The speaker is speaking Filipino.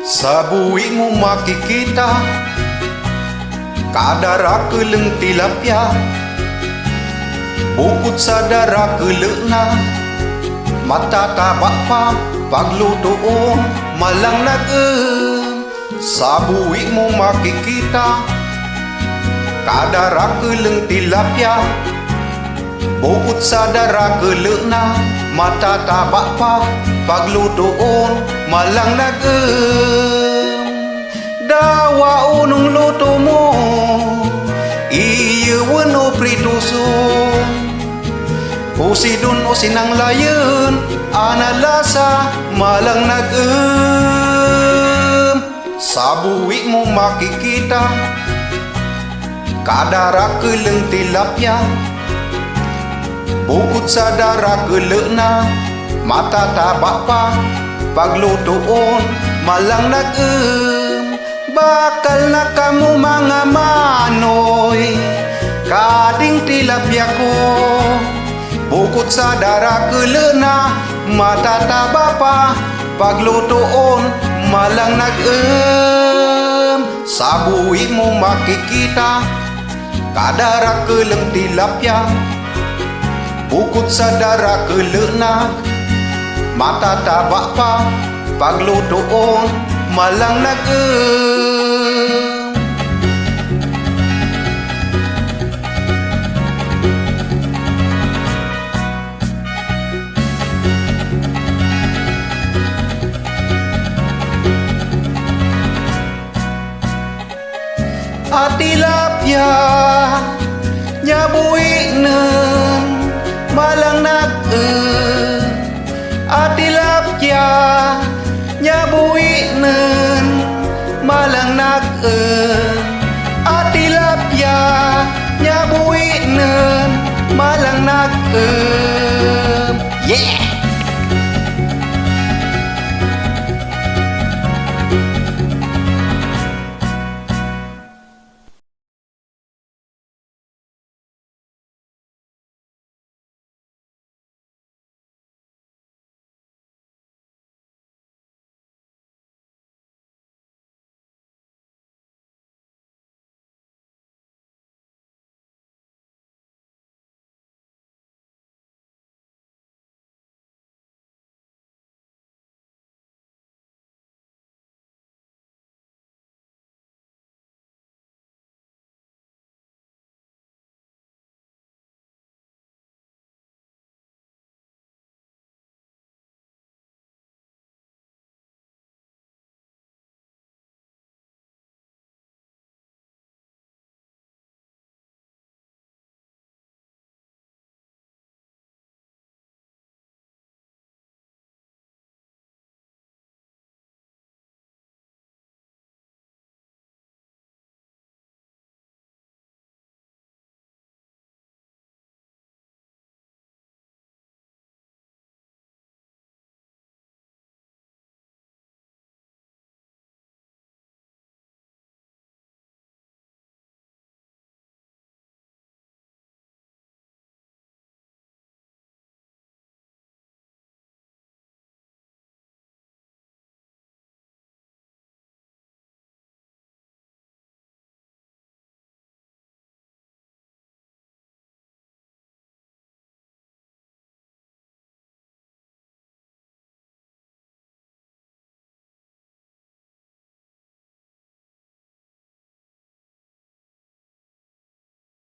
Sa buwi mo makikita kadara keleng tilapia, bukod sa dara kelena matatabak pa paglutoon malang nag-em. Sa buwi mo makikita kadara keleng tilapia, bukod sa dara kelena matatabak pa paglutoon malang nag-em. Dawa unong luto mo iya wano prituson, usidon o sinang layan analasa malang nag-em. Sa buwi mo makikita kadara keleng tilapia, bukod sa dara kelena matatabak pa paglutoon malang nag-em. Bakal na kamu mga manoy kading tilapia ko, bukod sa dara kelena matataba pa paglutoon malang nag-em. Sa buwi mo makikita kadara keleng tilapia, bukod sa dara kelena matatabak pa paglutoon malang nag-em. At tilapia nyabuhi malang nag-em. At tilapia